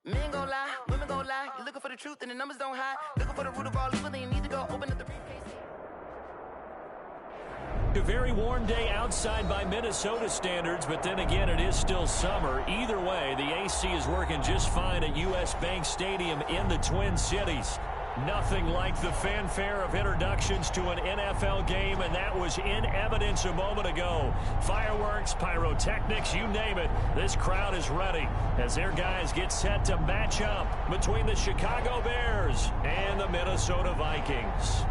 Men gon' lie, women gon' lie. You're looking for the truth and the numbers don't hide. Looking for the root of all evil, then you need to go open up the briefcase. A very warm day outside by Minnesota standards, but then again, it is still summer. Either way, the AC is working just fine at U.S. Bank Stadium in the Twin Cities. Nothing like the fanfare of introductions to an NFL game, and that was in evidence a moment ago. Fireworks, pyrotechnics, you name it. This crowd is ready as their guys get set to match up between the Chicago Bears and the Minnesota Vikings.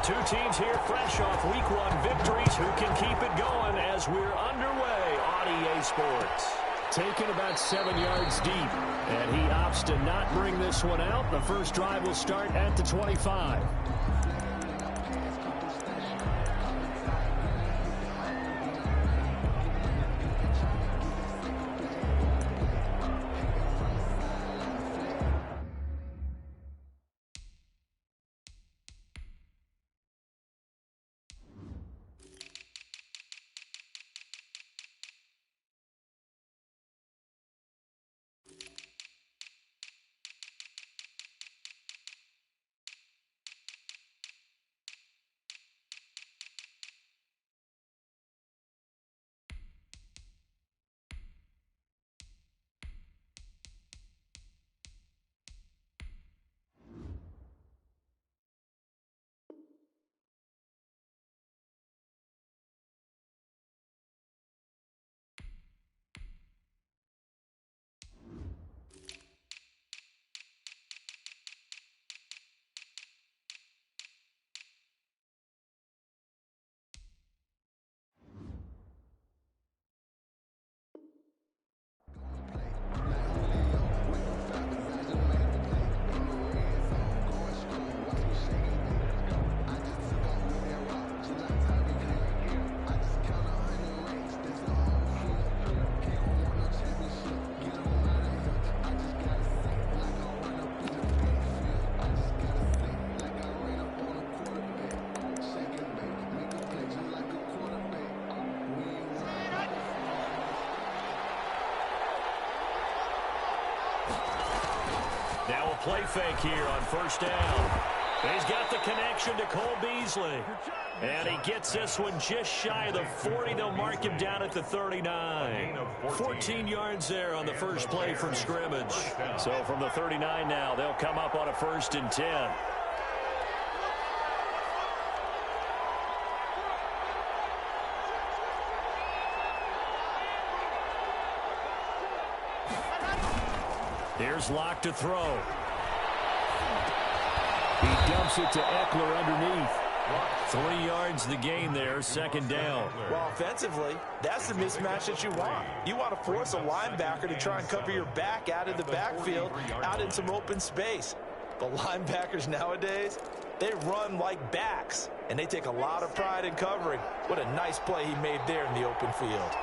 Two teams here fresh off Week 1 victories. Who can keep it going as we're underway on EA Sports? Taken about 7 yards deep, and he opts to not bring this one out. The first drive will start at the 25. Now a play fake here on first down. He's got the connection to Cole Beasley. And he gets this one just shy of the 40. They'll mark him down at the 39. 14 yards there on the first play from scrimmage. So from the 39 now, they'll come up on a 1st and 10. Here's Locke to throw. He dumps it to Eckler underneath. 3 yards the gain there, 2nd down. Well, offensively, that's the mismatch that you want. You want to force a linebacker to try and cover your back out of the backfield, out in some open space. But linebackers nowadays, they run like backs, and they take a lot of pride in covering. What a nice play he made there in the open field.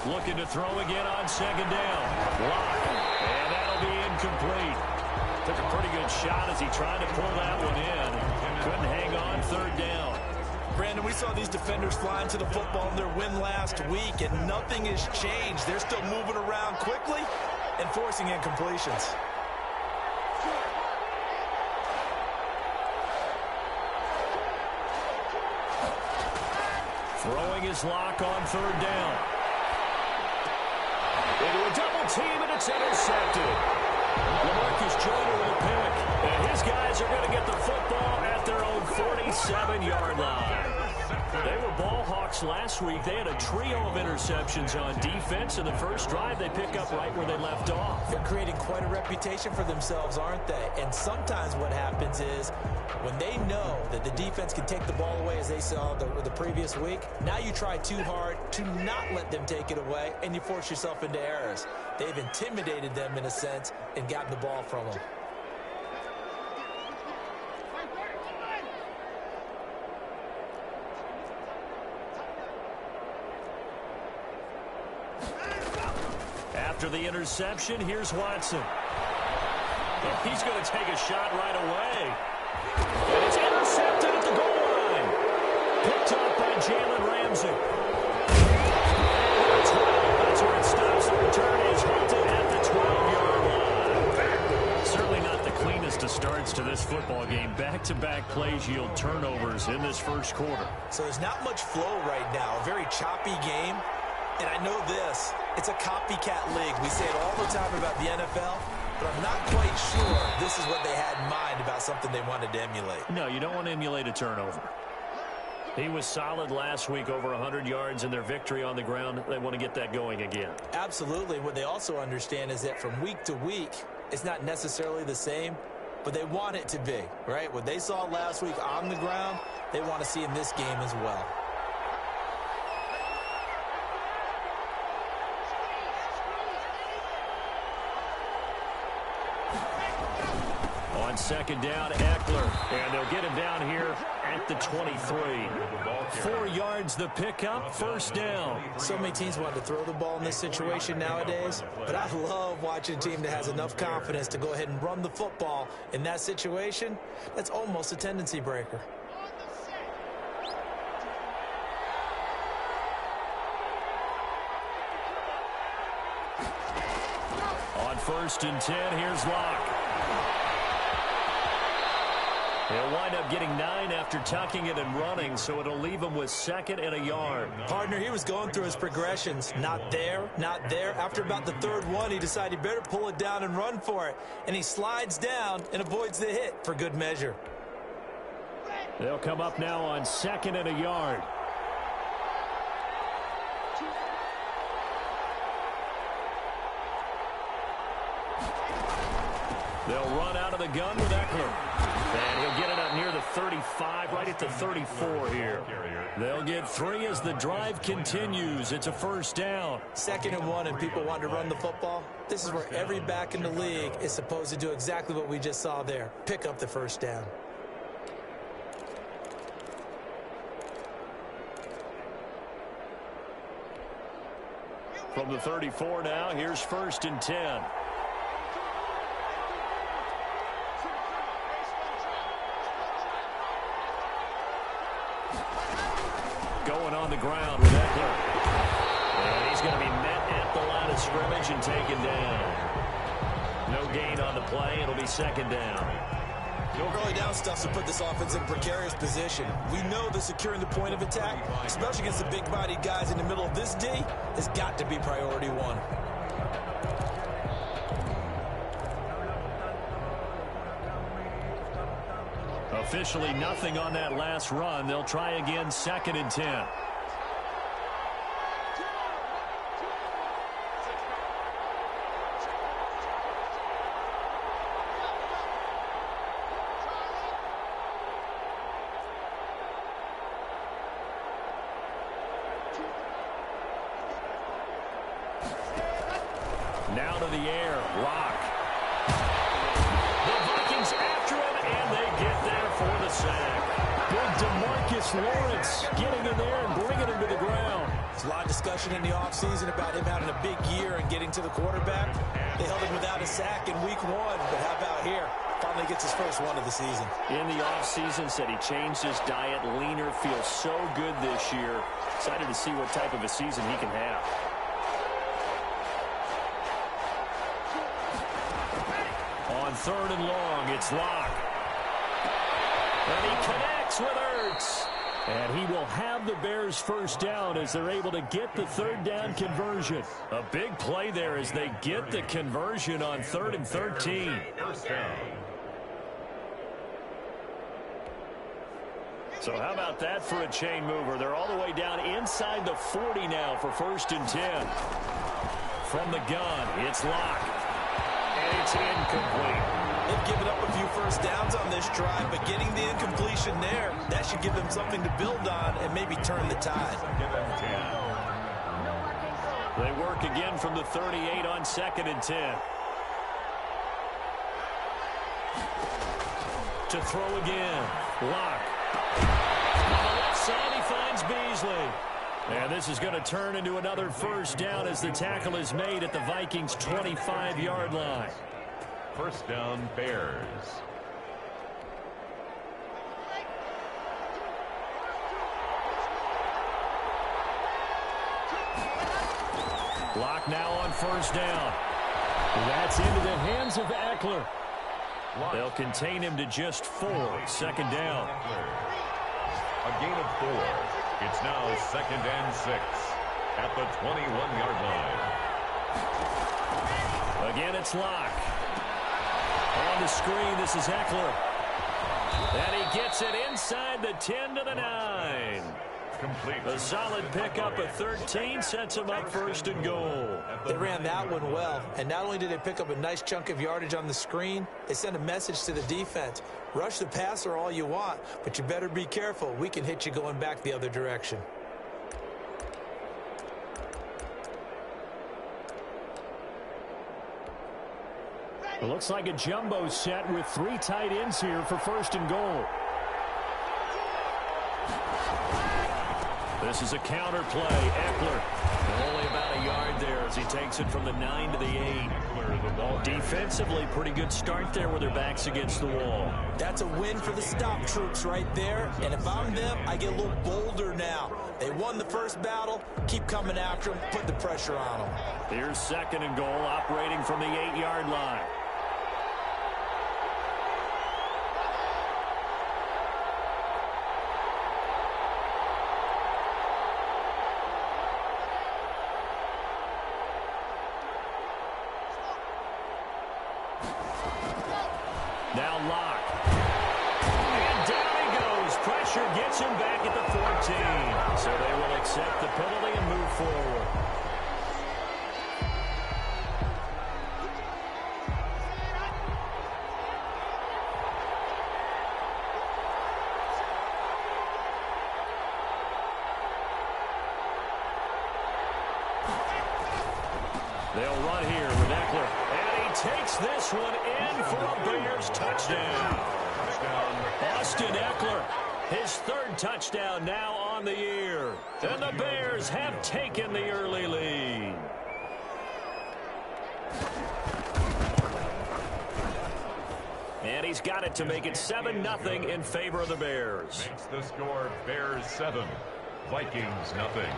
Looking to throw again on 2nd down. Block. And that'll be incomplete. Took a pretty good shot as he tried to pull that one in. Couldn't hang on 3rd down. Brandon, we saw these defenders flying to the football in their win last week, and nothing has changed. They're still moving around quickly and forcing incompletions. Throwing his Lock on 3rd down. Into a double team, and it's intercepted. LaMarcus Joyner with a pick. And his guys are going to get the football at their own 47-yard line. They were ball hawks last week. They had a trio of interceptions on defense. In the first drive, they pick up right where they left off. They're creating quite a reputation for themselves, aren't they? And sometimes what happens is when they know that the defense can take the ball away, as they saw the previous week, now you try too hard to not let them take it away, and you force yourself into errors. They've intimidated them in a sense and gotten the ball from them. After the interception, here's Watson. And he's going to take a shot right away. And it's intercepted at the goal line. Picked up by Jalen Ramsey. And 12. That's where it stops. The return is halted at the 12-yard line. Certainly not the cleanest of starts to this football game. Back-to-back plays yield turnovers in this first quarter. So there's not much flow right now. A very choppy game. And I know this. It's a copycat league. We say it all the time about the NFL. But I'm not quite sure this is what they had in mind about something they wanted to emulate. No, you don't want to emulate a turnover. He was solid last week, over 100 yards in their victory on the ground. They want to get that going again. Absolutely. What they also understand is that from week to week, it's not necessarily the same, but they want it to be, right? What they saw last week on the ground, they want to see in this game as well. On second down, Eckler. And they'll get him down here at the 23. 4 yards the pickup, first down. So many teams want to throw the ball in this situation nowadays, but I love watching a team that has enough confidence to go ahead and run the football in that situation. That's almost a tendency breaker. On 1st and 10, here's Locke. He'll wind up getting 9 after tucking it and running, so it'll leave him with 2nd and a yard. Partner, he was going through his progressions. Not there, not there. After about the 3rd one, he decided he better pull it down and run for it. And he slides down and avoids the hit for good measure. They'll come up now on 2nd and a yard. They'll run out of the gun with Eckler. And he'll get it up near the 35, right at the 34 here. They'll get 3 as the drive continues. It's a first down. 2nd and 1, and people want to run the football. This is where every back in the league is supposed to do exactly what we just saw there. Pick up the first down. From the 34 now, here's 1st and 10. Going on the ground with Eckler. And he's going to be met at the line of scrimmage and taken down. No gain on the play. It'll be 2nd down. No early down stuff to put this offense in precarious position. We know that securing the point of attack, especially against the big-bodied guys in the middle of this D, has got to be priority 1. Officially nothing on that last run. They'll try again, 2nd and 10. Now to the air, Rock. The Vikings after him, and they get there for the sack. Big DeMarcus Lawrence getting in there and bringing him to the ground. There's a lot of discussion in the offseason about him having a big year and getting to the quarterback. They held him without a sack in week 1, but how about here? Finally gets his first one of the season. In the offseason, said he changed his diet, leaner, feels so good this year. Excited to see what type of a season he can have. On 3rd and long, it's Locke. And he connects with Ertz. And he will have the Bears first down as they're able to get the 3rd down conversion. A big play there as they get the conversion on 3rd and 13. So how about that for a chain mover? They're all the way down inside the 40 now for 1st and 10. From the gun, it's Locke. And it's incomplete. They've given up a few first downs on this drive, but getting the incompletion there, that should give them something to build on and maybe turn the tide. They work again from the 38 on 2nd and 10. To throw again, Locke. On the left side, he finds Beasley. And this is going to turn into another first down as the tackle is made at the Vikings' 25-yard line. First down, Bears. Block now on first down. That's into the hands of Eckler. They'll contain him to just 4. Second down. A gain of 4. It's now second and 6 at the 21-yard line. Again, it's Locke. On the screen, this is Eckler. And he gets it inside the 10 to the 9. Complete. A solid pickup of 13 sets him up first and goal. They ran that one well, and not only did they pick up a nice chunk of yardage on the screen, they sent a message to the defense. Rush the passer all you want, but you better be careful. We can hit you going back the other direction. It looks like a jumbo set with 3 tight ends here for first and goal. This is a counter play. Eckler only about a yard there as he takes it from the 9 to the 8. Defensively, pretty good start there with their backs against the wall. That's a win for the stop troops right there. And if I'm them, I get a little bolder now. They won the first battle. Keep coming after them. Put the pressure on them. Here's second and goal, operating from the 8-yard line. Now Locke. And down he goes. Pressure gets him back at the 14. So they will accept the penalty and move forward. They'll run here with Eckler. And he takes this one in for a Bears touchdown. Austin Eckler, his 3rd touchdown now on the year. And the Bears have taken the early lead. And he's got it to make it 7-0 in favor of the Bears. Makes the score Bears 7, Vikings nothing.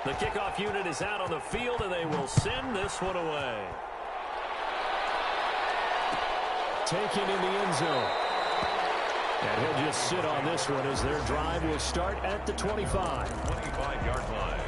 The kickoff unit is out on the field, and they will send this one away. Taken in the end zone. And he'll just sit on this one as their drive will start at the 25. 25-yard line.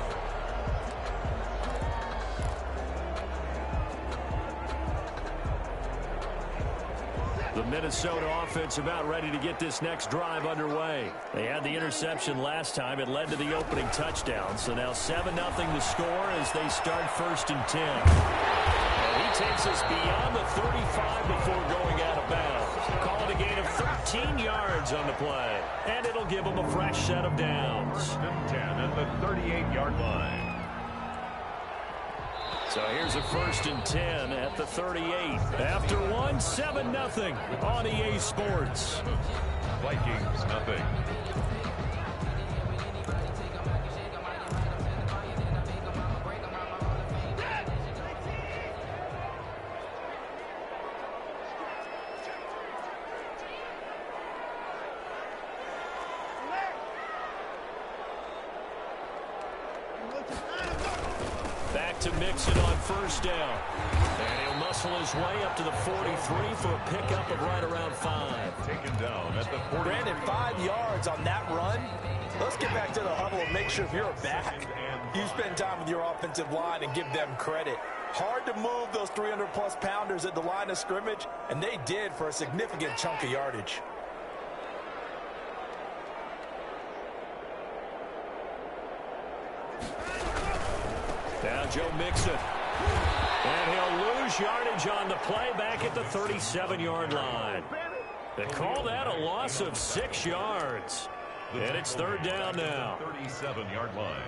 The Minnesota offense about ready to get this next drive underway. They had the interception last time. It led to the opening touchdown. So now 7-0 the score as they start first and 10. And he takes us beyond the 35 before going out of bounds. Call it a gain of 13 yards on the play. And it'll give them a fresh set of downs. First and 10 at the 38-yard line. So here's a first and 10 at the 38. After one, 7-0 on EA Sports. Vikings nothing. Back to Mixon on first down. And he'll muscle his way up to the 43 for a pickup of right around 5. Taken down at the 40. Brandon, 5 yards on that run. Let's get back to the huddle and make sure if you're a back, you spend time with your offensive line and give them credit. Hard to move those 300-plus pounders at the line of scrimmage, and they did for a significant chunk of yardage. Now Joe Mixon. And he'll lose yardage on the play back at the 37-yard line. They call that a loss of 6 yards. And it's third down now. 37-yard line.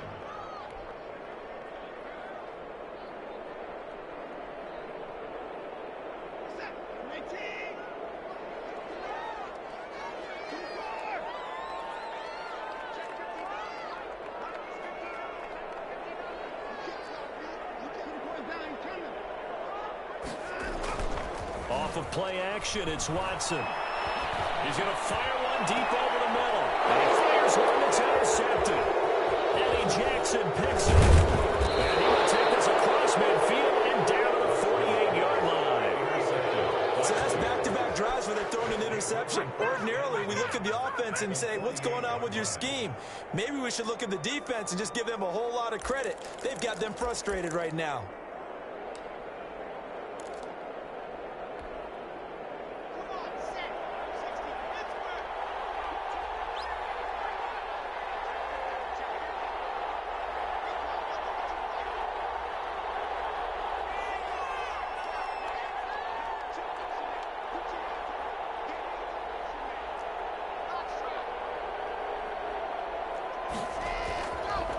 play action. It's Watson. He's going to fire one deep over the middle. And he fires one that's intercepted. Eddie Jackson picks it. And he will take this across midfield and down to the 48-yard line. So that's back-to-back drives where they're throwing an interception. Ordinarily, we look at the offense and say, what's going on with your scheme? Maybe we should look at the defense and just give them a whole lot of credit. They've got them frustrated right now.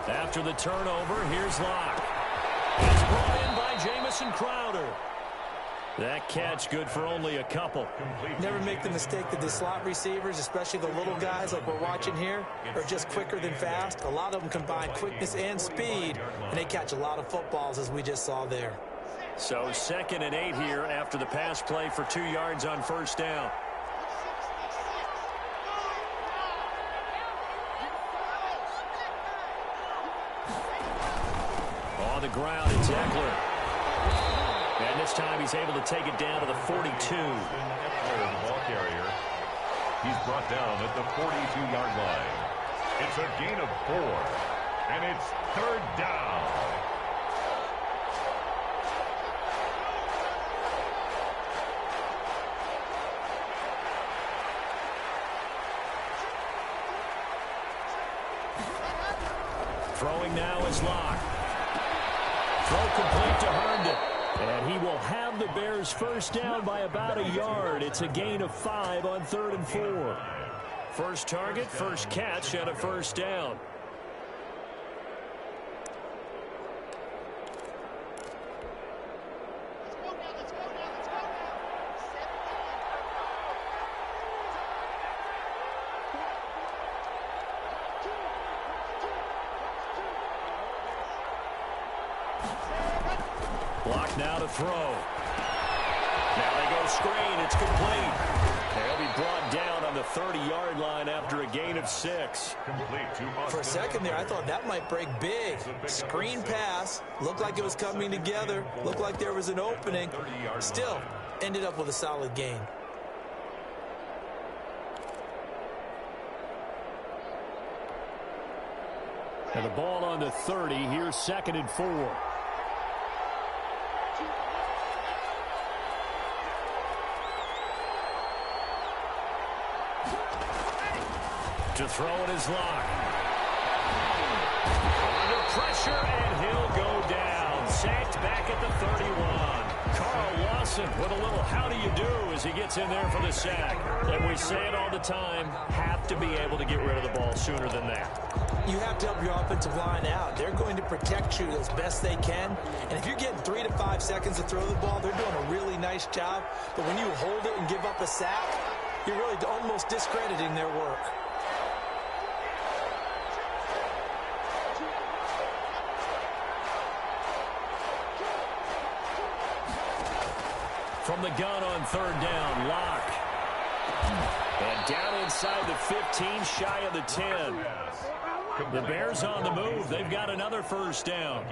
After the turnover, here's Locke. It's brought in by Jamison Crowder. That catch good for only a couple. Never make the mistake that the slot receivers, especially the little guys like we're watching here, are just quicker than fast. A lot of them combine quickness and speed, and they catch a lot of footballs, as we just saw there. So 2nd and 8 here after the pass play for 2 yards on first down. On the ground, it's Eckler. And this time he's able to take it down to the 42. Eckler, the ball carrier. He's brought down at the 42-yard line. It's a gain of 4. And it's 3rd down. Throwing now is Locke. Throw complete to Herndon. And he will have the Bears first down by about a yard. It's a gain of 5 on 3rd and 4. First target, first catch, and a first down. Block now to throw. Now they go screen. It's complete. They'll be brought down on the 30-yard line after a gain of 6. For a second there, I thought that might break big. Screen pass. Looked like it was coming together. Looked like there was an opening. Still, ended up with a solid gain. And the ball on the 30. Here's 2nd and 4. To throw it is Locke. Under pressure, and he'll go down. Sacked back at the 31. Carl Lawson with a little how do you do as he gets in there for the sack. And we say it all the time, have to be able to get rid of the ball sooner than that. You have to help your offensive line out. They're going to protect you as best they can. And if you're getting 3 to 5 seconds to throw the ball, they're doing a really nice job. But when you hold it and give up a sack, you're really almost discrediting their work. From the gun on 3rd down, Locke. And down inside the 15, shy of the 10. The Bears on the move. They've got another first down.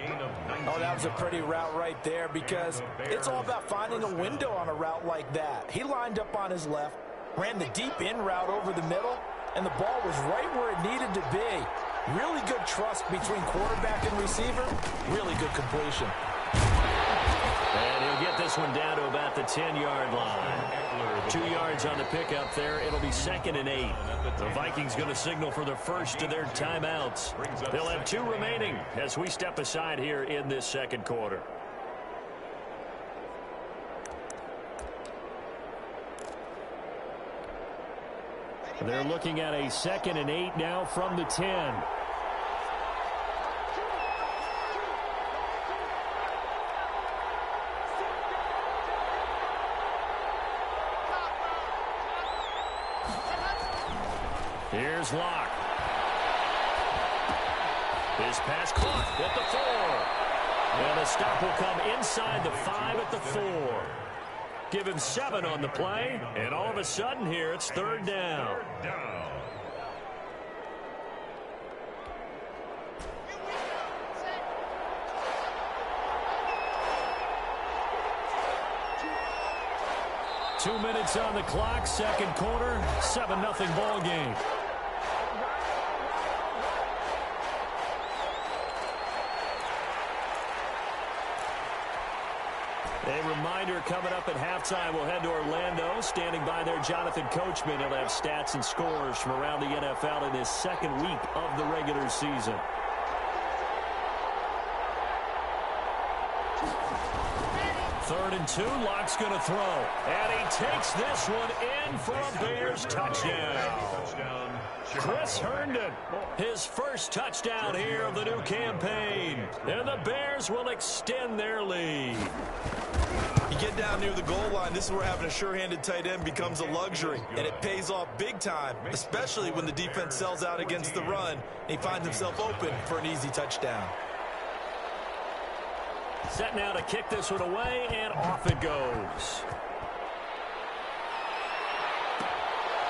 Oh, that was a pretty route right there because it's all about finding a window on a route like that. He lined up on his left, ran the deep in route over the middle, and the ball was right where it needed to be. Really good trust between quarterback and receiver. Really good completion. And he'll get this one down to about the 10-yard line. 2 yards on the pickup there. It'll be 2nd and 8. The Vikings going to signal for the first of their timeouts. They'll have 2 remaining as we step aside here in this second quarter. They're looking at a 2nd and 8 now from the 10. Here's Locke. His pass caught at the 4. And the stop will come inside the 5 at the 4. Give him 7 on the play, and all of a sudden here it's third down. 2 minutes on the clock, second quarter, 7-0 ball game. A reminder coming up at halftime, we'll head to Orlando. Standing by there, Jonathan Coachman. He'll have stats and scores from around the NFL in his second week of the regular season. Third and 2, Locke's going to throw. And he takes this one in for a Bears touchdown. Chris Herndon, his first touchdown here of the new campaign. And the Bears will extend their lead. You get down near the goal line, this is where having a sure-handed tight end becomes a luxury, and it pays off big time, especially when the defense sells out against the run, and he finds himself open for an easy touchdown. Set now to kick this one away, and off it goes.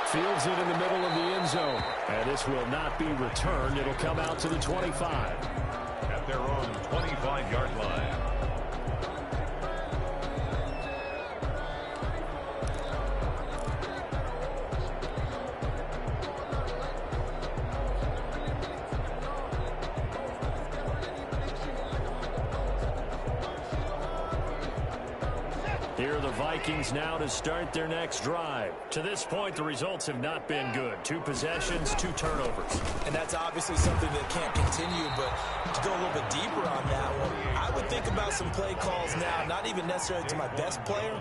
Fields it in the middle of the end zone, and this will not be returned. It'll come out to the 25. At their own 25-yard line. Here are the Vikings now to start their next drive. To this point, the results have not been good. 2 possessions, 2 turnovers. And that's obviously something that can't continue, but to go a little bit deeper on that one, I would think about some play calls now, not even necessarily to my best player,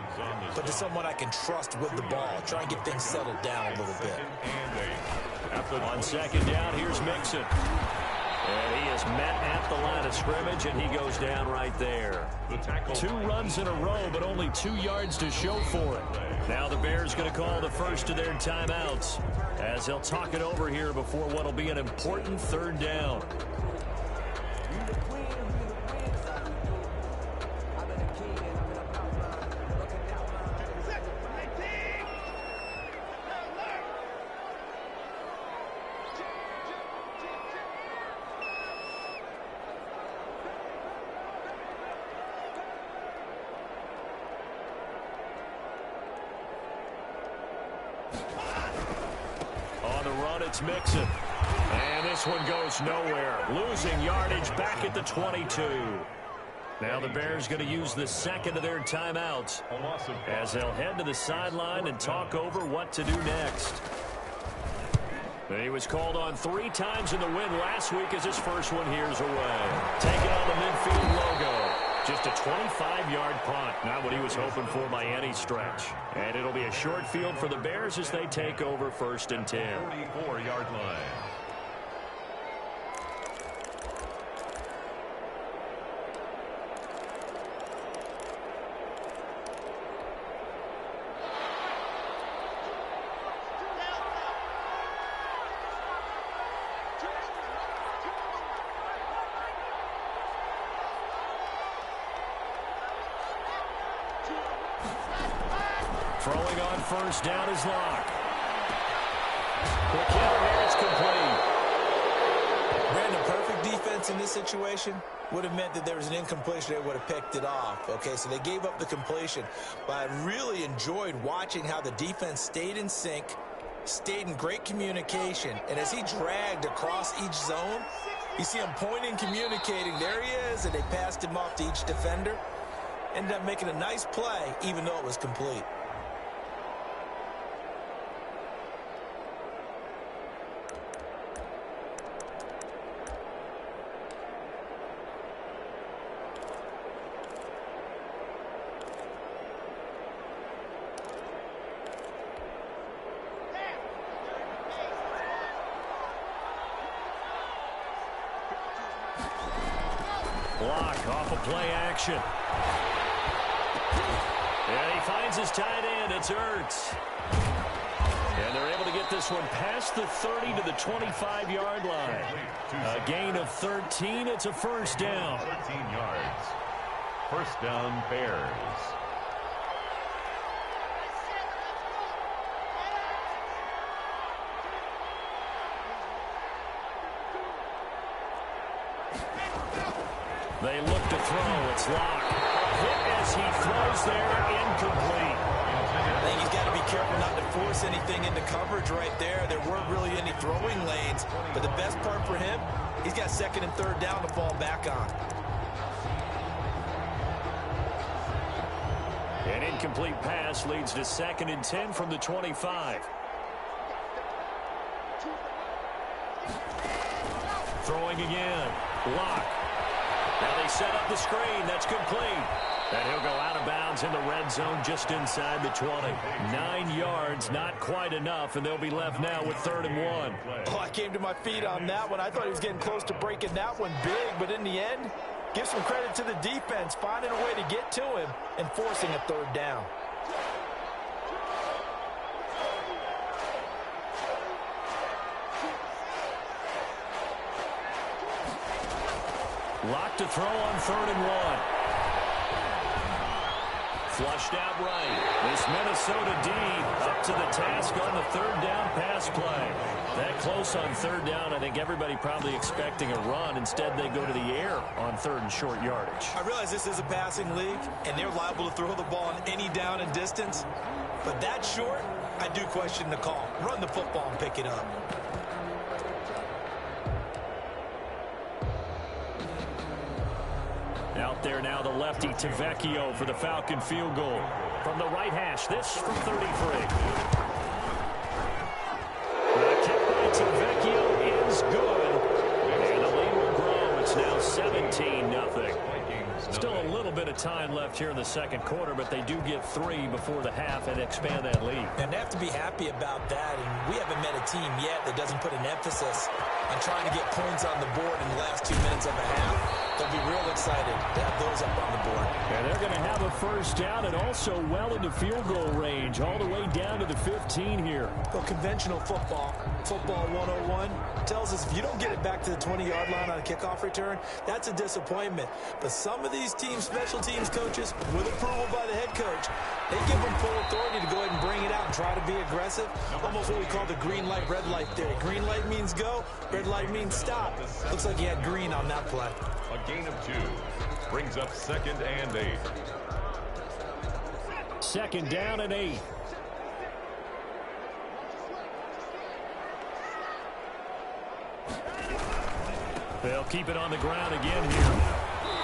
but to someone I can trust with the ball. Try and get things settled down a little bit. On second down, here's Mixon. And he is met at the line of scrimmage, and he goes down right there. 2 runs in a row, but only 2 yards to show for it. Now the Bears going to call the first of their timeouts as they'll talk it over here before what will be an important third down. It's Mixon. And this one goes nowhere. Losing yardage back at the 22. Now the Bears going to use the second of their timeouts as they'll head to the sideline and talk over what to do next. He was called on 3 times in the win last week as his first one here's away. Taking on the midfield logo. Just a 25-yard punt. Not what he was hoping for by any stretch. And it'll be a short field for the Bears as they take over 1st and 10. 44-yard line. Throwing on first down is Locke. The counter here, it's complete. Brandon, perfect defense in this situation would have meant that there was an incompletion. They would have picked it off. Okay, so they gave up the completion. But I really enjoyed watching how the defense stayed in sync, stayed in great communication. And as he dragged across each zone, you see him pointing, communicating. There he is, and they passed him off to each defender. Ended up making a nice play, even though it was complete. Block off of play action. And he finds his tight end. It's Ertz. And they're able to get this one past the 30 to the 25-yard line. A gain of 13. It's a first down. 13 yards. First down, Bears. They look to throw. It's Locke. Hit as he throws there, incomplete. I think he's got to be careful not to force anything into coverage right there. There weren't really any throwing lanes, but the best part for him, he's got second and third down to fall back on. An incomplete pass leads to 2nd and 10 from the 25. Throwing again. Locke. Now they set up the screen. That's complete. And he'll go out of bounds in the red zone just inside the 20. 9 yards, not quite enough, and they'll be left now with 3rd and 1. Oh, I came to my feet on that one. I thought he was getting close to breaking that one big, but in the end, give some credit to the defense, finding a way to get to him and forcing a 3rd down. Locke to throw on 3rd and 1. Flushed out right. This Minnesota D up to the task on the 3rd down pass play. That close on 3rd down, I think everybody probably expecting a run. Instead, they go to the air on 3rd and short yardage. I realize this is a passing league, and they're liable to throw the ball on any down and distance. But that short, I do question the call. Run the football and pick it up. Out there now, the lefty Tavecchio for the Falcon field goal. From the right hash, this from 33. The kick by Tavecchio is good. And the lead will grow. It's now 17-0. Still a little bit of time left here in the 2nd quarter, but they do get 3 before the half and expand that lead. And they have to be happy about that. And we haven't met a team yet that doesn't put an emphasis on trying to get points on the board in the last 2 minutes of a half. They'll be real excited to have those up on the board. And they're going to have a 1st down and also well into field goal range, all the way down to the 15 here. Well, conventional football 101, tells us if you don't get it back to the 20-yard line on a kickoff return, that's a disappointment. But some of these teams, special teams coaches, with approval by the head coach, they give them full authority to go ahead and bring it out and try to be aggressive. Almost what we call the green light, red light theory. Green light means go, red light means stop. Looks like he had green on that play. A gain of 2 brings up 2nd and 8. 2nd down and 8. They'll keep it on the ground again here.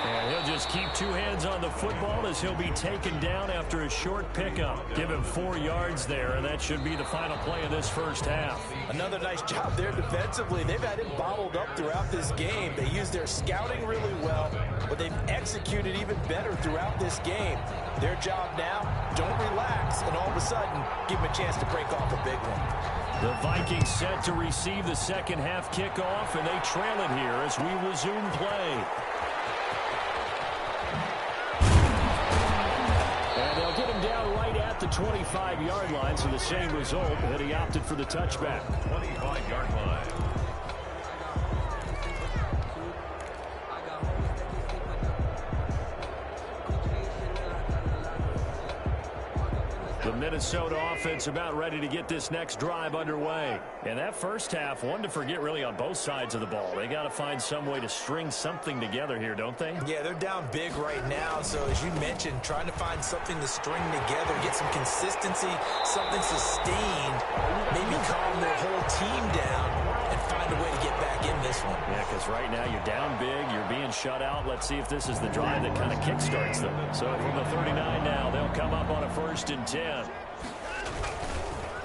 And he'll just keep 2 hands on the football as he'll be taken down after a short pickup. Give him 4 yards there, and that should be the final play of this 1st half. Another nice job there defensively. They've had him bottled up throughout this game. They used their scouting really well, but they've executed even better throughout this game. Their job now, don't relax, and all of a sudden, give him a chance to break off a big one. The Vikings set to receive the 2nd half kickoff, and they trail it here as we resume play. And they'll get him down right at the 25-yard line, so the same result, that he opted for the touchback. 25-yard line. The Minnesota offense about ready to get this next drive underway. And that 1st half, one to forget really on both sides of the ball. They got to find some way to string something together here, don't they? Yeah, they're down big right now. So as you mentioned, trying to find something to string together, get some consistency, something sustained, maybe calm their whole team down and find a way to get back in this one. Yeah, because right now you're down big, you're being shut out. Let's see if this is the drive that kind of kickstarts them. So from the 39 now, they'll come up on a 1st and 10.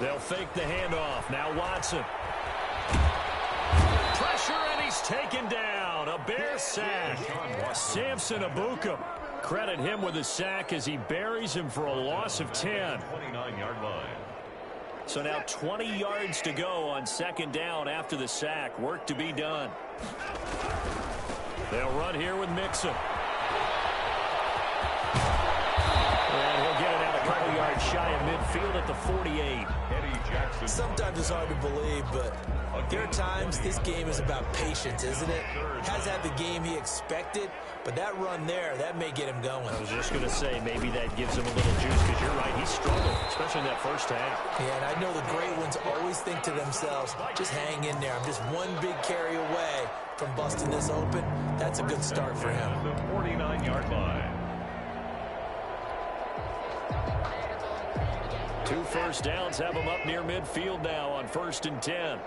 They'll fake the handoff. Now Watson. Pressure, and he's taken down. A Bear sack. Samson Abukum. Credit him with a sack as he buries him for a loss of 10. 29-yard line. So now 20 yards to go on 2nd down after the sack. Work to be done. They'll run here with Mixon. And he'll get it out a couple yards shy of midfield at the 48. Sometimes it's hard to believe, but there are times this game is about patience, isn't it? Has had the game he expected, but that run there, that may get him going. I was just going to say, maybe that gives him a little juice, because you're right, he struggled, especially in that first half. Yeah, and I know the great ones always think to themselves, just hang in there. I'm just one big carry away from busting this open. That's a good start for him. The 49-yard line. 2 first downs have him up near midfield now on 1st and 10.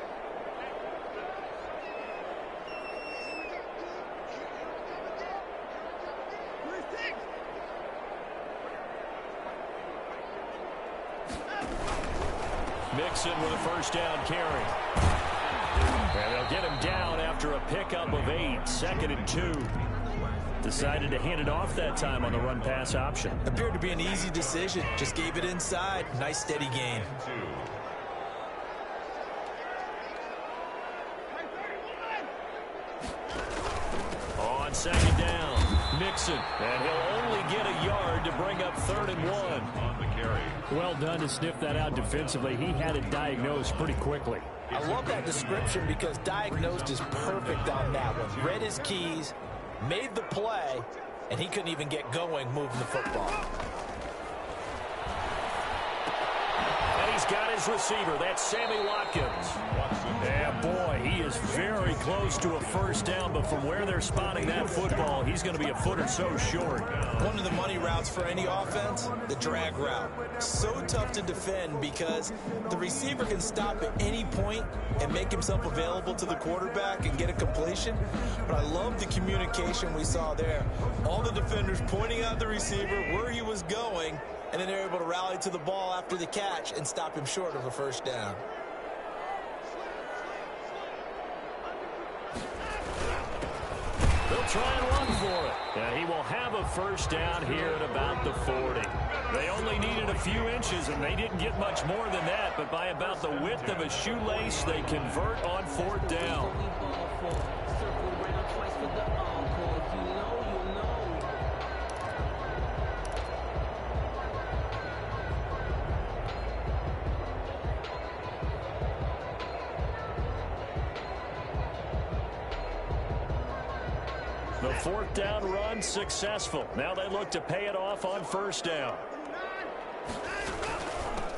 Mixon with a first down carry. And they'll get him down after a pickup of 8, 2nd and 2. Decided to hand it off that time on the run-pass option. Appeared to be an easy decision. Just gave it inside. Nice, steady gain. On 2nd down, Mixon. And he'll only get a yard to bring up 3rd and 1. On the carry. Well done to sniff that out defensively. He had it diagnosed pretty quickly. I love that description because diagnosed is perfect on that one. Read his keys, made the play, and he couldn't even get going moving the football. And he's got his receiver. That's Sammy Watkins. Yeah, boy, he is very close to a first down, but from where they're spotting that football, he's going to be a foot or so short. One of the money routes for any offense, the drag route. So tough to defend because the receiver can stop at any point and make himself available to the quarterback and get a completion. But I love the communication we saw there. All the defenders pointing out the receiver, where he was going, and then they're able to rally to the ball after the catch and stop him short of a first down. They'll try and run for it. And he will have a first down here at about the 40. They only needed a few inches, and they didn't get much more than that. But by about the width of a shoelace, they convert on 4th down. The 4th down run successful. Now they look to pay it off on 1st down.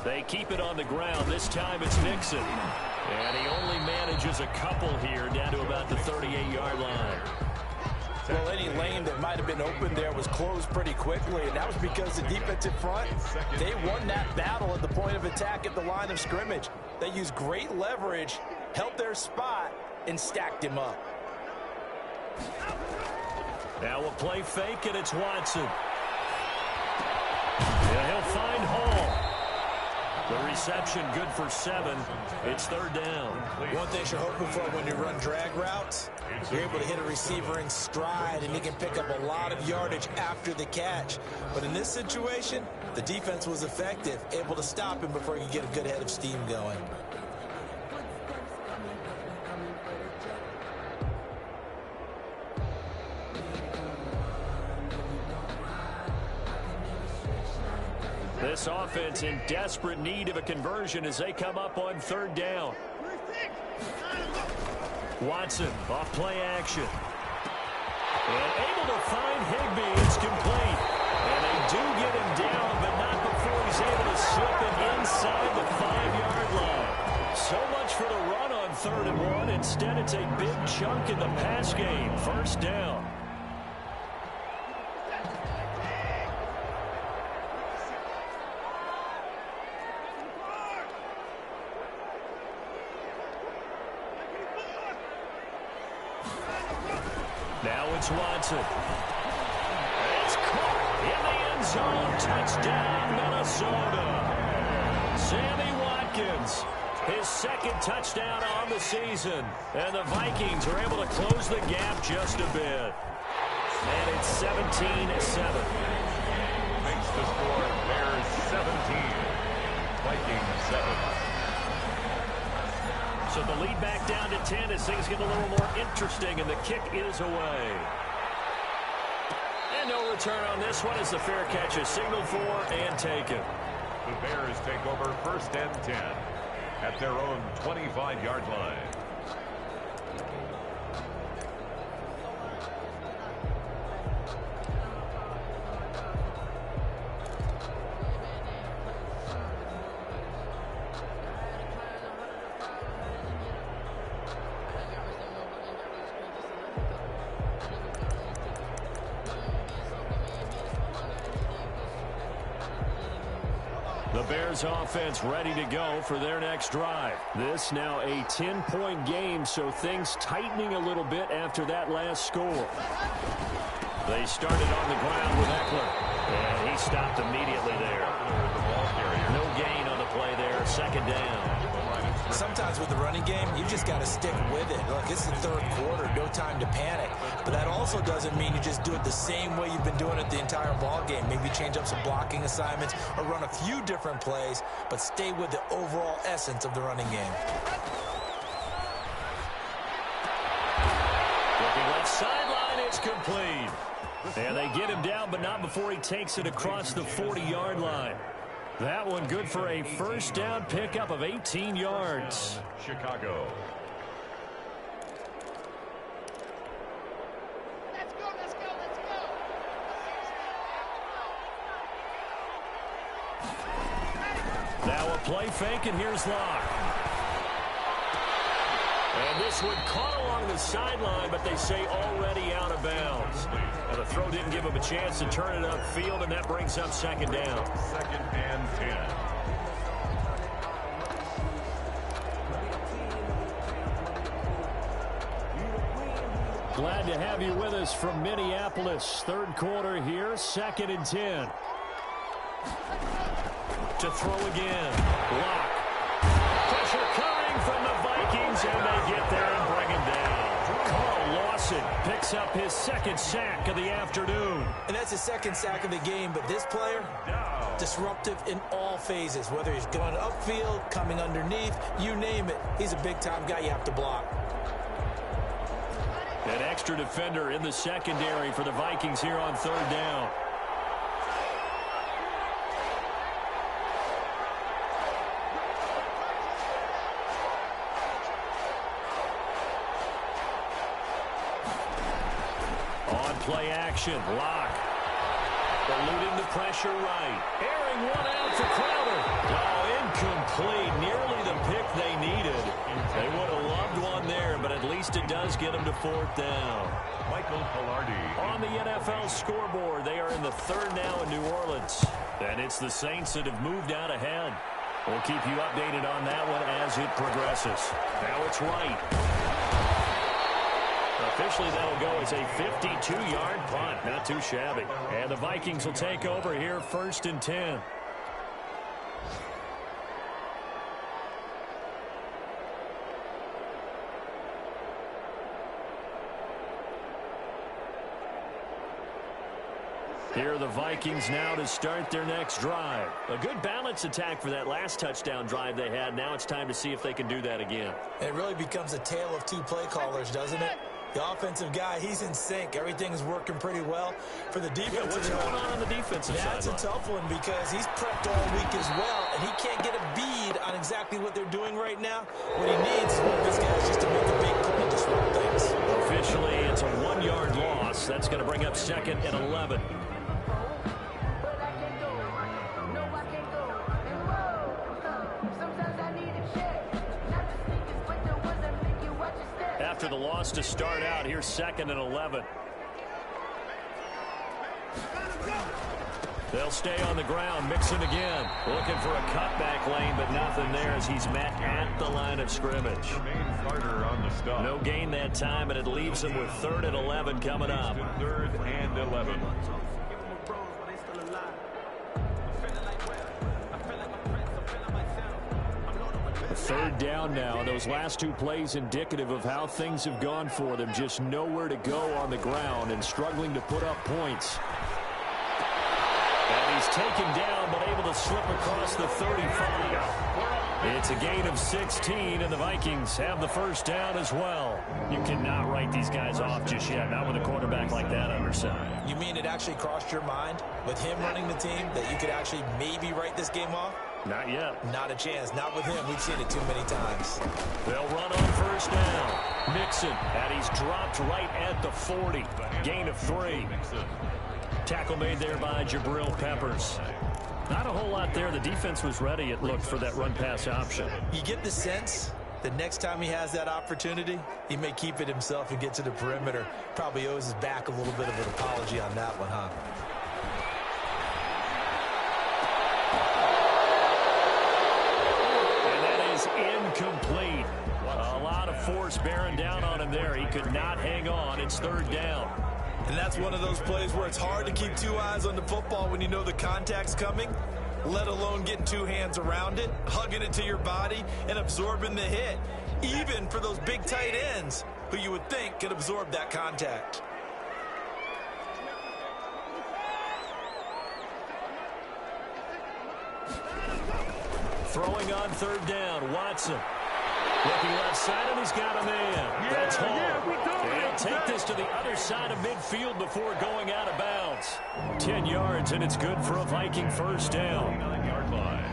They keep it on the ground. This time it's Mixon. And he only manages a couple here down to about the 38-yard line. Well, any lane that might have been open there was closed pretty quickly, and that was because the defensive front, they won that battle at the point of attack at the line of scrimmage. They used great leverage, held their spot, and stacked him up. Now we'll play fake, and it's Watson. And he'll find Hall. The reception good for 7. It's 3rd down. One thing you're hoping for when you run drag routes, you're able to hit a receiver in stride, and he can pick up a lot of yardage after the catch. But in this situation, the defense was effective, able to stop him before he could get a good head of steam going. This offense in desperate need of a conversion as they come up on 3rd down. Watson off play action. And able to find Higbee. It's complete. And they do get him down, but not before he's able to slip it inside the 5-yard line. So much for the run on 3rd and 1. Instead, it's a big chunk in the pass game. 1st down. Now it's Watson. It's caught in the end zone. Touchdown, Minnesota. Sammy Watkins, his 2nd touchdown on the season. And the Vikings are able to close the gap just a bit. And it's 17-7. Makes the score Bears 17. Vikings 7. So the lead back down to 10 as things get a little more interesting, and the kick is away. And no return on this one as the fair catch is signaled for and taken. The Bears take over 1st and 10 at their own 25-yard line. The Bears offense ready to go for their next drive. This now a 10-point game, so things tightening a little bit after that last score. They started on the ground with Eckler, and he stopped immediately there. No gain on the play there, second down. Sometimes with the running game, you just got to stick with it. Look, it's the third quarter, no time to panic. But that also doesn't mean you just do it the same way you've been doing it the entire ball game. Maybe change up some blocking assignments or run a few different plays, but stay with the overall essence of the running game. Looking left sideline, it's complete. And they get him down, but not before he takes it across the 40-yard line. That one good for a first down pickup of 18 yards. Chicago. Let's go, let's go, let's go. Now a play fake, and here's Locke. And this one caught along the sideline, but they say already out of bounds. Now the throw didn't give him a chance to turn it upfield, and that brings up second down. Second and 10. Glad to have you with us from Minneapolis. Third quarter here, second and 10. To throw again. Locke. Pressure coming from the Vikings, and they get there and bring him down. Carl Lawson picks up his second sack of the afternoon. And that's his second sack of the game, but this player, disruptive in all phases. Whether he's going upfield, coming underneath, you name it. He's a big-time guy you have to block. An extra defender in the secondary for the Vikings here on third down. On play action, Locke. Eluding the pressure right. Airing one out for Crowder. Oh, incomplete. Nearly the pick they needed. They would have loved one there, but at least it does get them to fourth down. Michael Palardy. On the NFL scoreboard, they are in the third now in New Orleans. And it's the Saints that have moved out ahead. We'll keep you updated on that one as it progresses. Now it's right. Officially, that'll go as a 52-yard punt. Not too shabby. And the Vikings will take over here first and 10. Here are the Vikings now to start their next drive. A good balance attack for that last touchdown drive they had. Now it's time to see if they can do that again. It really becomes a tale of two play callers, doesn't it? The offensive guy, he's in sync. Everything's working pretty well. For the defensive what's going on the defensive side? That's a tough one because he's prepped all week as well, and he can't get a bead on exactly what they're doing right now. What he needs is one of his guys just to make a big play and disrupt things. Officially, it's a 1-yard loss. That's going to bring up second and 11. After the loss to start out, here's second and 11. They'll stay on the ground, mixing again. Looking for a cutback lane, but nothing there as he's met at the line of scrimmage. No gain that time, and it leaves him with third and 11 coming up. Third and 11. Third down now. Those last two plays indicative of how things have gone for them. Just nowhere to go on the ground and struggling to put up points. And he's taken down but able to slip across the 35. It's a gain of 16, and the Vikings have the first down as well. You cannot write these guys off just yet, not with a quarterback like that on their side. You mean it actually crossed your mind with him running the team that you could actually maybe write this game off? Not yet. Not a chance. Not with him. We've seen it too many times. They'll run on first down. Mixon, and he's dropped right at the 40. Gain of 3. Tackle made there by Jabril Peppers. Not a whole lot there. The defense was ready, it looked, for that run-pass option. You get the sense that next time he has that opportunity, he may keep it himself and get to the perimeter. Probably owes his back a little bit of an apology on that one, huh? Incomplete. A lot of force bearing down on him there. He could not hang on. It's third down. And that's one of those plays where it's hard to keep two eyes on the football when you know the contact's coming, let alone getting two hands around it, hugging it to your body, and absorbing the hit, even for those big tight ends who you would think could absorb that contact. Throwing on third down, Watson. Looking left side, and he's got a man. That's home. They'll take this to the other side of midfield before going out of bounds. 10 yards, and it's good for a Viking first down. 9-yard line.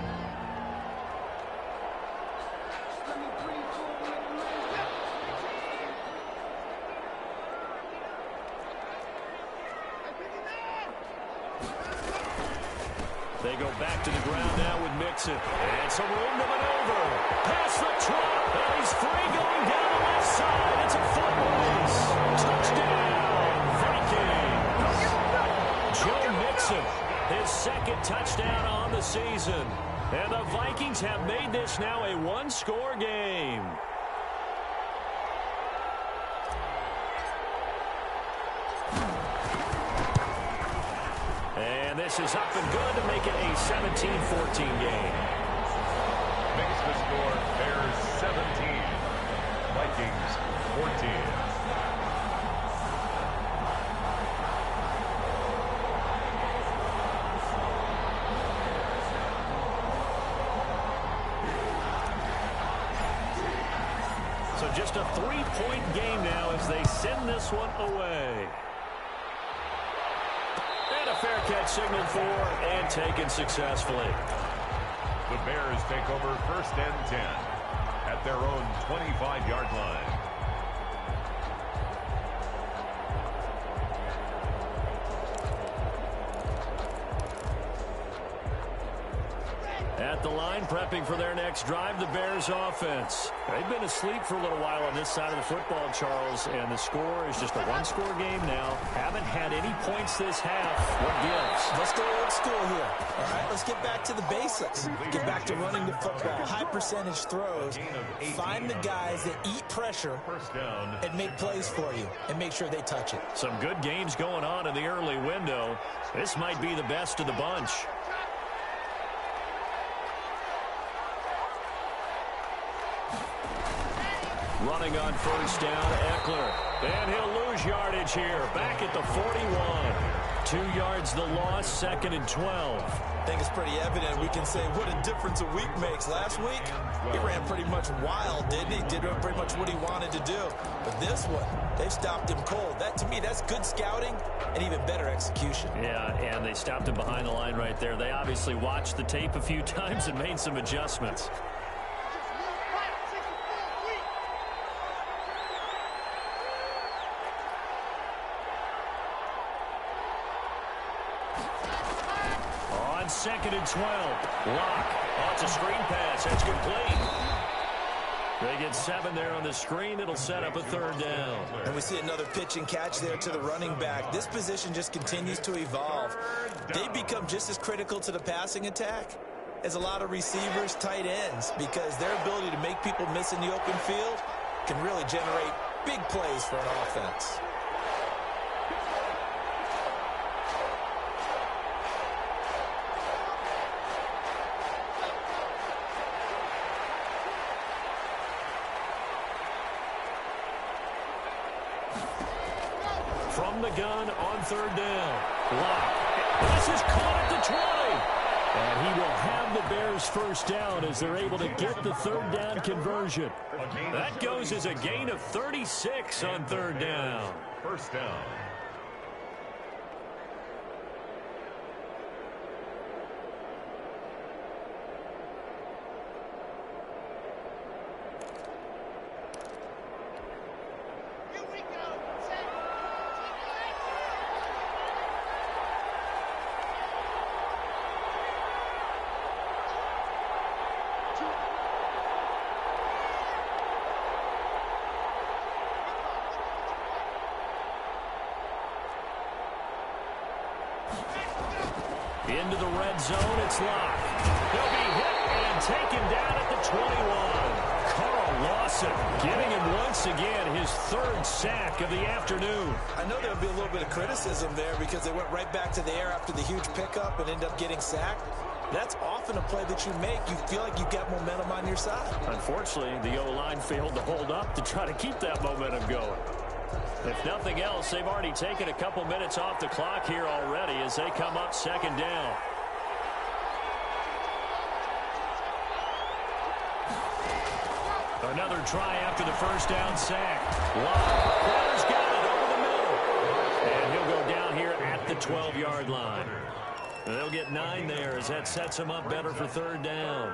They go back to the ground now with Mixon. And some room to maneuver. Pass for Trump. And he's free going down the left side. It's a foot race. Touchdown, Viking. Joe Mixon, his second touchdown on the season. And the Vikings have made this now a one-score game. And this is up and good to make it a 17-14 game. Makes the score Bears 17, Vikings 14. So just a 3-point game now as they send this one away. And a fair catch signaled for and taken successfully. The Bears take over first and 10 at their own 25-yard line. At the line, prepping for their next drive, the Bears offense. They've been asleep for a little while on this side of the football, Charles, and the score is just a one-score game now. Haven't had any points this half. What gives? Let's go old school here. All right, let's get back to the basics. Get back to running the football. High percentage throws. Find the guys that eat pressure and make plays for you and make sure they touch it. Some good games going on in the early window. This might be the best of the bunch. Running on first down, Eckler. And he'll lose yardage here. Back at the 41. 2 yards the loss, second and 12. I think it's pretty evident. We can say what a difference a week makes. Last week, he ran pretty much wild, didn't he? Did pretty much what he wanted to do. But this one, they've stopped him cold. That, to me, that's good scouting and even better execution. Yeah, and they stopped him behind the line right there. They obviously watched the tape a few times and made some adjustments. Second and 12. Lock. Oh, it's a screen pass. That's complete. They get 7 there on the screen. It'll set up a third down. And we see another pitch and catch there to the running back. This position just continues to evolve. They become just as critical to the passing attack as a lot of receivers, tight ends, because their ability to make people miss in the open field can really generate big plays for an offense. From the gun on third down. Lock. This is caught at the 20. And he will have the Bears first down as they're able to get the third down conversion. That goes as a gain of 36 on third down. First down. Into the red zone, it's Locke. He'll be hit and taken down at the 21. Carl Lawson giving him once again his third sack of the afternoon. I know there'll be a little bit of criticism there because they went right back to the air after the huge pickup and ended up getting sacked. That's often a play that you make. You feel like you've got momentum on your side. Unfortunately, the O-line failed to hold up to try to keep that momentum going. If nothing else, they've already taken a couple minutes off the clock here already as they come up second down. Another try after the first down sack. Crowder's got it over the middle. And he'll go down here at the 12-yard line. They'll get 9 there as that sets them up better for third down.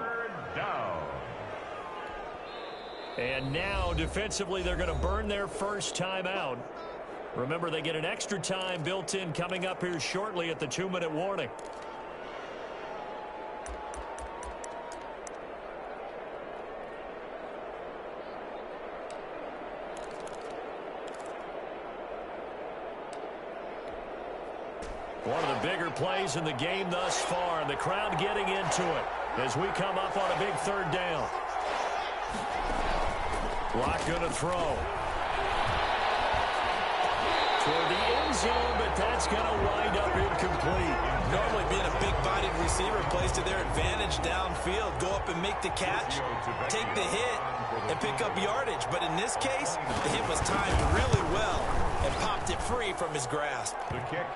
And now, defensively, they're going to burn their first timeout. Remember, they get an extra time built in coming up here shortly at the 2-minute warning. One of the bigger plays in the game thus far, and the crowd getting into it as we come up on a big third down. Locke going to throw. Toward the end zone, but that's going to wind up incomplete. Normally being a big-bodied receiver plays to their advantage downfield. Go up and make the catch, take the hit, and pick up yardage. But in this case, the hit was timed really well and popped it free from his grasp. The kick.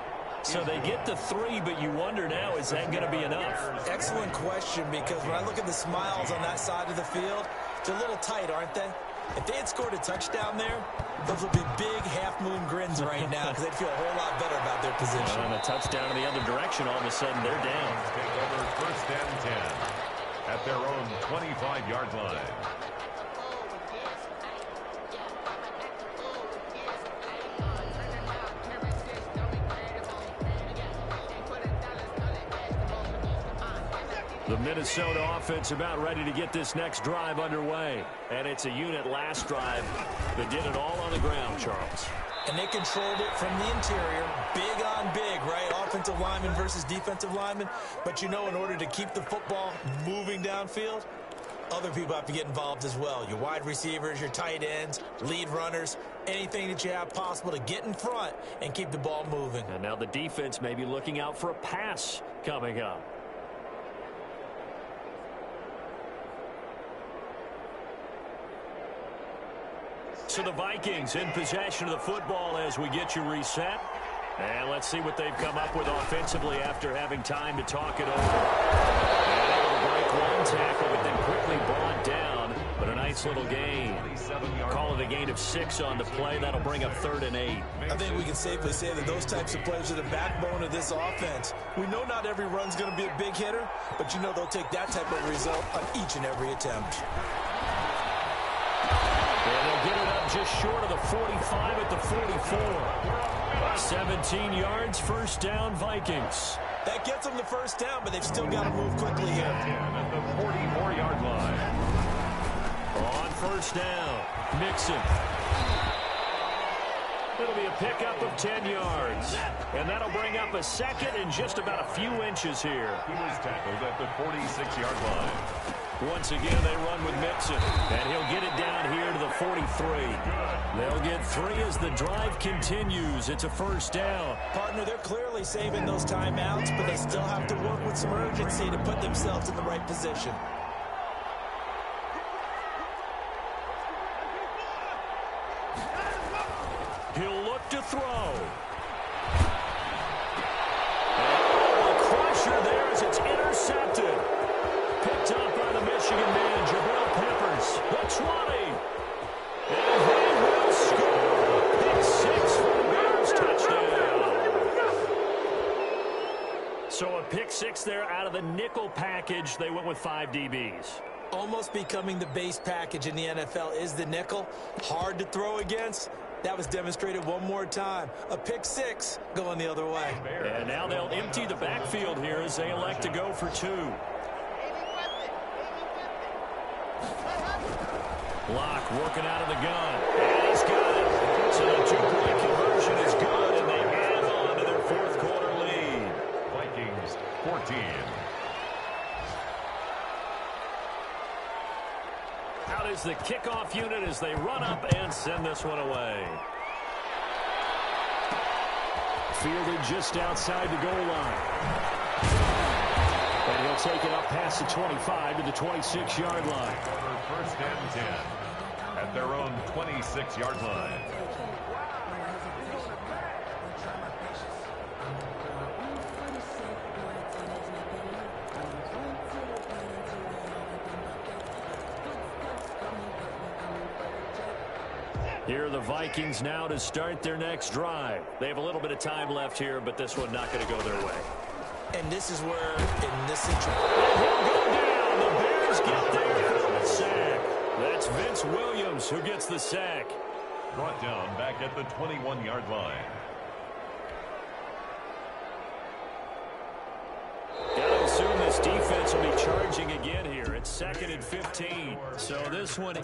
So they get to 3, but you wonder now, is that going to be enough? Excellent question, because when I look at the smiles on that side of the field, they're a little tight, aren't they? If they had scored a touchdown there, those would be big half-moon grins right now because they'd feel a whole lot better about their position. And a touchdown in the other direction, all of a sudden they're down. Take over first and 10 at their own 25-yard line. The Minnesota offense about ready to get this next drive underway. And it's a unit last drive that did it all on the ground, Charles. And they controlled it from the interior. Big on big, right? Offensive lineman versus defensive lineman. But you know, in order to keep the football moving downfield, other people have to get involved as well. Your wide receivers, your tight ends, lead runners, anything that you have possible to get in front and keep the ball moving. And now the defense may be looking out for a pass coming up. So the Vikings in possession of the football as we get you reset. And let's see what they've come up with offensively after having time to talk it over. And able to break one tackle, but then quickly brought down. But a nice little gain. Call it a gain of 6 on the play. That'll bring up 3rd and 8. I think we can safely say that those types of plays are the backbone of this offense. We know not every run's going to be a big hitter, but you know they'll take that type of result on each and every attempt. And they'll get it up just short of the 45 at the 44. 17 yards, first down, Vikings. That gets them the first down, but they've still got to move quickly here. At the 44-yard line. On first down, Mixon. It'll be a pickup of 10 yards. And that'll bring up a second and just about a few inches here. He was tackled at the 46-yard line. Once again, they run with Mixon. And he'll get it down here to the 43. They'll get 3 as the drive continues. It's a first down. Partner, they're clearly saving those timeouts, but they still have to work with some urgency to put themselves in the right position. He'll look to throw. And the crusher there as it's intercepted. Picked up by the Michigan man, Jabril Peppers. The 20. And he will score. Pick 6 for the Bears. Touchdown. So a pick 6 there out of the nickel package. They went with 5 DBs. Almost becoming the base package in the NFL is the nickel. Hard to throw against. That was demonstrated one more time. A pick 6 going the other way. And now they'll empty the backfield here as they elect to go for 2. Locke working out of the gun. And he's got it. So the 2-point conversion is good, and they add on to their 4th quarter lead. Vikings 14, 14. Out is the kickoff unit as they run up and send this one away. Fielded just outside the goal line. And he'll take it up past the 25 to the 26-yard line. First and 10 at their own 26-yard line. Here are the Vikings now to start their next drive. They have a little bit of time left here, but this one not going to go their way. And this is where, in this situation... He'll go down. The Bears get there for the sack. That's Vince Williams who gets the sack. Brought down back at the 21-yard line. Gotta assume this defense will be charging again here. It's 2nd and 15. So this one